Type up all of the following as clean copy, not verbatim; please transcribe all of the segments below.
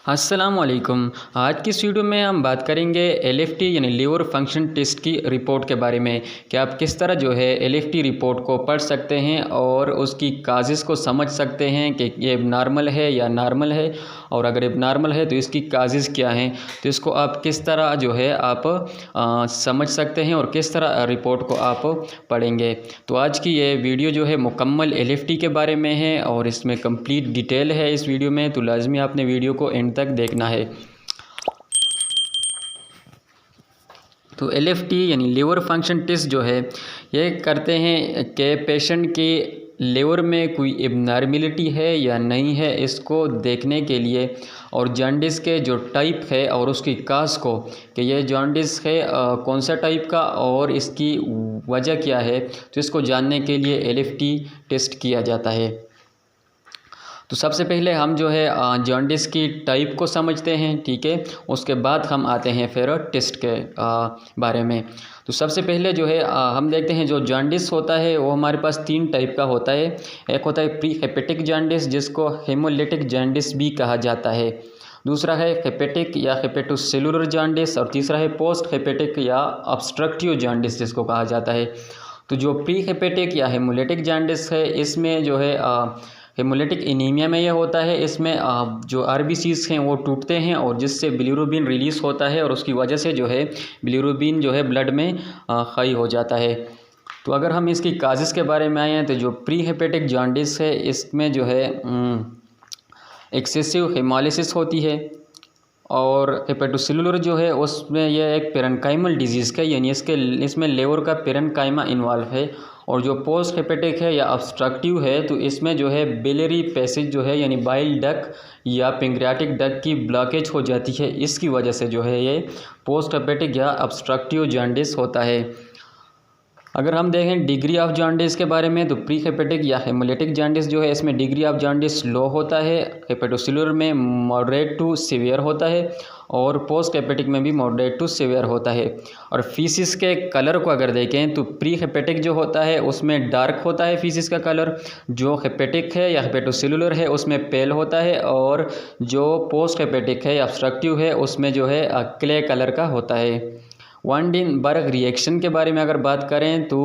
अस्सलाम वालेकुम। आज की इस वीडियो में हम बात करेंगे एलएफटी यानी लीवर फंक्शन टेस्ट की रिपोर्ट के बारे में कि आप किस तरह जो है एलएफटी रिपोर्ट को पढ़ सकते हैं और उसकी काजेज़ को समझ सकते हैं कि ये नॉर्मल है या नॉर्मल है, और अगर ये नॉर्मल है तो इसकी काजेज़ क्या हैं। तो इसको आप किस तरह जो है आप समझ सकते हैं और किस तरह रिपोर्ट को आप पढ़ेंगे। तो आज की ये वीडियो जो है मुकम्मल एलएफटी के बारे में है और इसमें कंप्लीट डिटेल है इस वीडियो में, तो लाजमी आपने वीडियो को एंड तक देखना है। तो एलएफटी यानी लीवर फंक्शन टेस्ट जो है ये करते हैं कि पेशेंट के लीवर में कोई एबनॉर्मेलिटी है या नहीं है, इसको देखने के लिए, और जॉन्डिस के जो टाइप है और उसकी काज को कि ये जॉन्डिस है कौन सा टाइप का और इसकी वजह क्या है, तो इसको जानने के लिए एलएफटी टेस्ट किया जाता है। तो सबसे पहले हम जो है जॉन्डिस की टाइप को समझते हैं, ठीक है। उसके बाद हम आते हैं फिर टेस्ट के बारे में। तो सबसे पहले जो है हम देखते हैं जो जॉन्डिस होता है वो हमारे पास 3 टाइप का होता है। एक होता है प्री हेपेटिक जॉन्डिस जिसको हेमोलिटिक जॉन्डिस भी कहा जाता है, दूसरा है हेपेटिक या हेपेटोसेलुलर जॉन्डिस, और तीसरा है पोस्ट हेपेटिक या ऑब्स्ट्रक्टिव जॉन्डिस जिसको कहा जाता है। तो जो प्री हेपेटिक या हेमोलिटिक जॉन्डिस है इसमें जो है हेमोलिटिक एनीमिया में यह होता है, इसमें जो आरबीसीज हैं वो टूटते हैं और जिससे बिलिरुबिन रिलीज़ होता है और उसकी वजह से जो है बिलिरुबिन जो है ब्लड में हाई हो जाता है। तो अगर हम इसकी काजेज़ के बारे में आए हैं तो जो प्री हेपेटिक जॉन्डिस है इसमें जो है एक्सेसिव हेमोलिसिस होती है, और हेपेटोसेलुलर जो है उसमें यह एक पेरेन्काइमल डिजीज़ का यानी इसमें लीवर का पेरेन्काइमा इन्वॉल्व है। और जो पोस्ट हेपेटिक है या ऑब्स्ट्रक्टिव है तो इसमें जो है बिलियरी पैसेज जो है यानी बाइल डक्ट या पैंक्रियाटिक डक्ट की ब्लॉकेज हो जाती है, इसकी वजह से जो है ये पोस्ट हेपेटिक या ऑब्स्ट्रक्टिव जॉन्डिस होता है। अगर हम देखें डिग्री ऑफ जॉन्डिस के बारे में तो प्री हेपेटिक या हेमोलिटिक जॉन्डिस जो है इसमें डिग्री ऑफ जॉन्डिस लो होता है, हेपेटोसेलुलर में मॉडरेट टू सीवियर होता है और पोस्ट हेपेटिक में भी मॉडरेट टू सीवियर होता है। और फीसिस के कलर को अगर देखें तो प्री हेपेटिक जो होता है उसमें डार्क होता है फीसिस का कलर, जो हेपेटिक है या हेपेटोसेलुलर है उसमें पेल होता है, और जो पोस्ट हेपेटिक है या ऑब्स्ट्रक्टिव है उसमें जो है क्ले कलर का होता है। वांडेनबर्ग रिएक्शन के बारे में अगर बात करें तो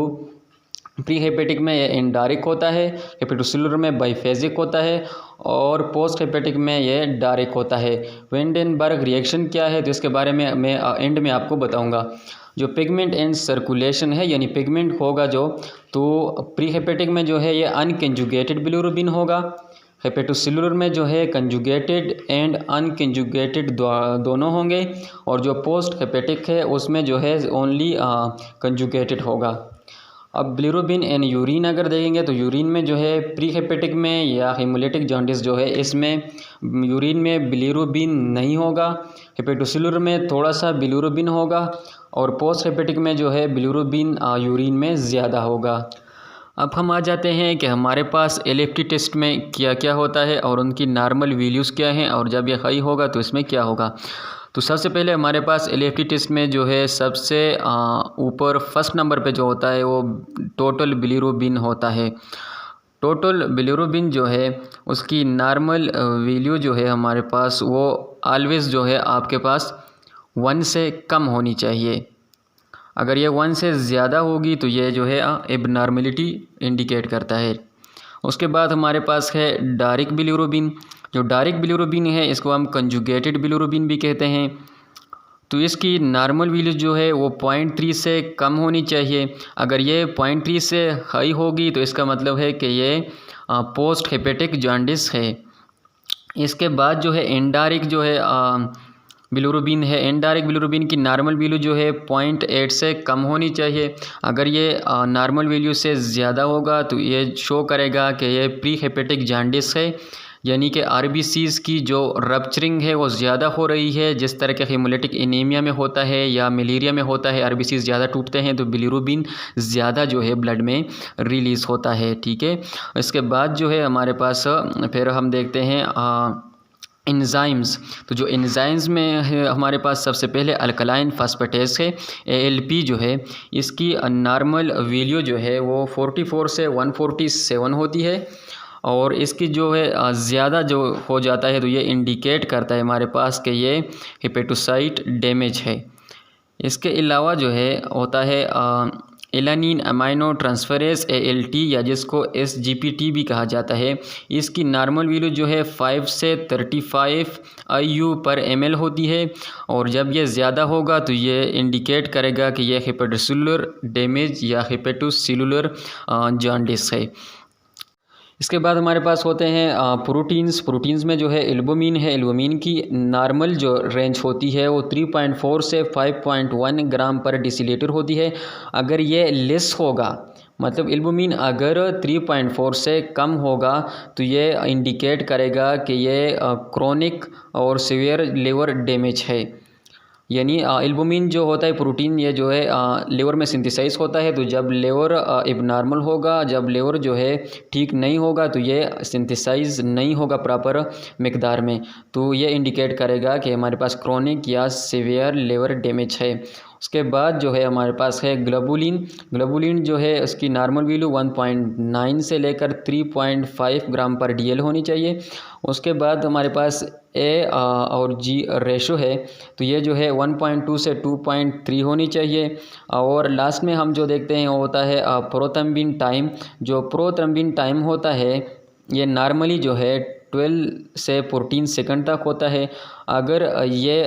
प्री हेपेटिक में ये इंडायरेक्ट होता है, हेपेटोसेलुलर में बाइफेजिक होता है और पोस्ट हेपेटिक में ये डायरेक्ट होता है। वांडेनबर्ग रिएक्शन क्या है तो इसके बारे में मैं एंड में आपको बताऊंगा। जो पिगमेंट एंड सर्कुलेशन है यानी पिगमेंट होगा जो, तो प्री हेपेटिक में जो है ये अनकंजुगेटेड बिलिरुबिन होगा, हेपेटोसेलुलर में जो है कंजुगेटेड एंड अनकंजुगेटेड दोनों होंगे, और जो पोस्ट हेपेटिक है उसमें जो है ओनली कंजुगेटेड होगा। अब बिलिरुबिन एंड यूरिन अगर देखेंगे तो यूरिन में जो है प्री हेपेटिक में या हेमोलिटिक जॉन्डिस जो है इसमें यूरिन में बिलिरुबिन नहीं होगा, हेपेटोसेलुलर में थोड़ा सा बिलिरुबिन होगा, और पोस्ट हेपेटिक में जो है बिलिरुबिन यूरिन में ज़्यादा होगा। अब हम आ जाते हैं कि हमारे पास एलएफटी टेस्ट में क्या क्या होता है और उनकी नॉर्मल वैल्यूज़ क्या हैं, और जब ये हाई होगा तो इसमें क्या होगा। तो सबसे पहले हमारे पास एलएफटी टेस्ट में जो है सबसे ऊपर फर्स्ट नंबर पे जो होता है वो टोटल बिलिरुबिन होता है। टोटल बिलिरुबिन जो है उसकी नॉर्मल वैल्यू जो है हमारे पास वो ऑलवेज़ जो है आपके पास 1 से कम होनी चाहिए। अगर ये 1 से ज़्यादा होगी तो ये जो है एबनॉर्मेलिटी इंडिकेट करता है। उसके बाद हमारे पास है डायरेक्ट बिलिरुबिन। जो डायरेक्ट बिलिरुबिन है इसको हम कंजुगेटेड बिलिरुबिन भी कहते हैं। तो इसकी नॉर्मल वैल्यू जो है वो 0.3 से कम होनी चाहिए। अगर ये 0.3 से हाई होगी तो इसका मतलब है कि ये पोस्ट हेपेटिक जॉन्डिस है। इसके बाद जो है इनडायरेक्ट जो है बिलिरुबिन है, इनडायरेक्ट बिलिरुबिन की नॉर्मल वैल्यू जो है 0.8 से कम होनी चाहिए। अगर ये नॉर्मल वैल्यू से ज़्यादा होगा तो ये शो करेगा कि ये प्री हेपेटिक जॉन्डिस है, यानी कि आरबीसीज़ की जो रप्चरिंग है वो ज़्यादा हो रही है, जिस तरह के हेमोलिटिक एनीमिया में होता है या मलेरिया में होता है, आरबीसीज़ ज़्यादा टूटते हैं तो बिलिरुबिन ज़्यादा जो है ब्लड में रिलीज़ होता है, ठीक है। इसके बाद जो है हमारे पास फिर हम देखते हैं एंजाइम्स। तो जो एंजाइम्स में है हमारे पास सबसे पहले अल्कलाइन फास्फेटेस है, एएलपी जो है इसकी नॉर्मल वैल्यू जो है वो 44 से 147 होती है, और इसकी जो है ज़्यादा जो हो जाता है तो ये इंडिकेट करता है हमारे पास कि ये हेपेटोसाइट डैमेज है। इसके अलावा जो है होता है एलानिन अमाइनो ट्रांसफरेज ALT या जिसको SGPT भी कहा जाता है। इसकी नॉर्मल वैल्यू जो है 5 से 35 IU/ml होती है और जब ये ज़्यादा होगा तो ये इंडिकेट करेगा कि ये हेपेटोसेलुलर डैमेज या हेपेटोसेलुलर जॉन्डिस है। इसके बाद हमारे पास होते हैं प्रोटीन्स में जो है एल्बुमिन है। एल्बुमिन की नॉर्मल जो रेंज होती है वो 3.4 से 5.1 ग्राम पर डेसीलीटर होती है। अगर ये लेस होगा मतलब एल्बुमिन अगर 3.4 से कम होगा तो ये इंडिकेट करेगा कि ये क्रोनिक और सीवियर लिवर डैमेज है। यानी एल्बुमिन जो होता है प्रोटीन ये जो है लिवर में सिंथेसाइज होता है। तो जब लिवर एबनॉर्मल होगा, जब लिवर जो है ठीक नहीं होगा तो ये सिंथेसाइज नहीं होगा प्रॉपर मिकदार में, तो ये इंडिकेट करेगा कि हमारे पास क्रोनिक या सीवियर लिवर डैमेज है। उसके बाद जो है हमारे पास है ग्लोबुलिन जो है उसकी नॉर्मल वैल्यू 1.9 से लेकर 3.5 ग्राम पर DL होनी चाहिए। उसके बाद हमारे पास A और G रेशो है तो ये जो है 1.2 से 2.3 होनी चाहिए। और लास्ट में हम जो देखते हैं वो होता है प्रोथ्रोम्बिन टाइम। जो प्रोथ्रोम्बिन टाइम होता है ये नॉर्मली जो है 12 से 14 सेकंड तक होता है। अगर ये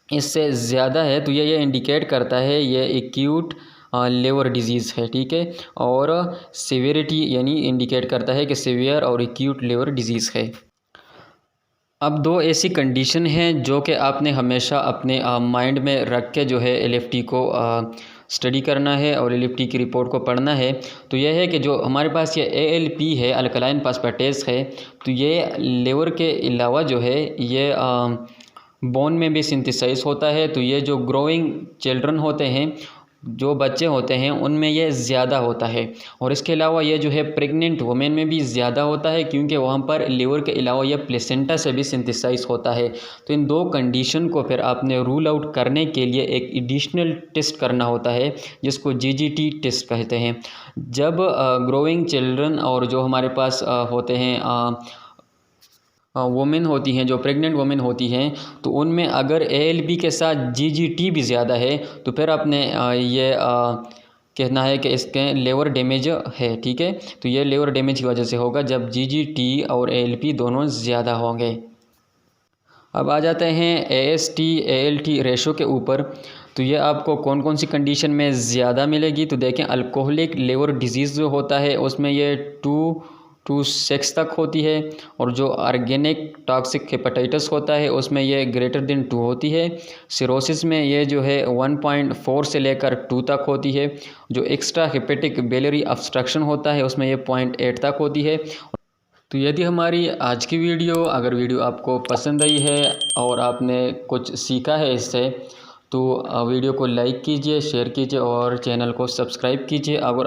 इससे ज़्यादा है तो ये इंडिकेट करता है ये एक्यूट लिवर डिजीज़ है, ठीक है। और सीवियरिटी यानी इंडिकेट करता है कि सीवियर और एक्यूट लिवर डिजीज़ है। अब दो ऐसी कंडीशन हैं जो कि आपने हमेशा अपने माइंड में रख के जो है LFT को स्टडी करना है और LFT की रिपोर्ट को पढ़ना है। तो यह है कि जो हमारे पास ये ALP है, अल्कलाइन फास्फेटेस है, तो ये लिवर के अलावा जो है ये बोन में भी सिंथेसाइज होता है। तो ये जो ग्रोइंग चिल्ड्रन होते हैं, जो बच्चे होते हैं, उनमें ये ज़्यादा होता है। और इसके अलावा ये जो है प्रेग्नेंट वुमेन में भी ज़्यादा होता है क्योंकि वहाँ पर लिवर के अलावा ये प्लेसेंटा से भी सिंथेसाइज होता है। तो इन दो कंडीशन को फिर आपने रूल आउट करने के लिए एक एडिशनल टेस्ट करना होता है जिसको GGT टेस्ट कहते हैं। जब ग्रोइंग चिल्ड्रन और जो हमारे पास होते हैं वुमेन होती हैं, जो प्रेग्नेंट वुमेन होती हैं, तो उनमें अगर ALP के साथ GGT भी ज़्यादा है तो फिर आपने ये कहना है कि इसके लिवर डैमेज है, ठीक है। तो ये लिवर डैमेज की वजह से होगा जब GGT और ALP दोनों ज़्यादा होंगे। अब आ जाते हैं AST ALT रेशो के ऊपर। तो ये आपको कौन कौन सी कंडीशन में ज़्यादा मिलेगी। तो देखें, अल्कोहलिक लिवर डिजीज़ जो होता है उसमें ये 2 to 6 तक होती है। और जो ऑर्गेनिक टॉक्सिक हेपेटाइटिस होता है उसमें ये > 2 होती है। सिरोसिस में ये जो है 1.4 से लेकर 2 तक होती है। जो एक्स्ट्रा हेपेटिक बिलियरी ऑब्स्ट्रक्शन होता है उसमें ये 0.8 तक होती है। तो यदि हमारी आज की अगर वीडियो आपको पसंद आई है और आपने कुछ सीखा है इससे, तो वीडियो को लाइक कीजिए, शेयर कीजिए और चैनल को सब्सक्राइब कीजिए। अगर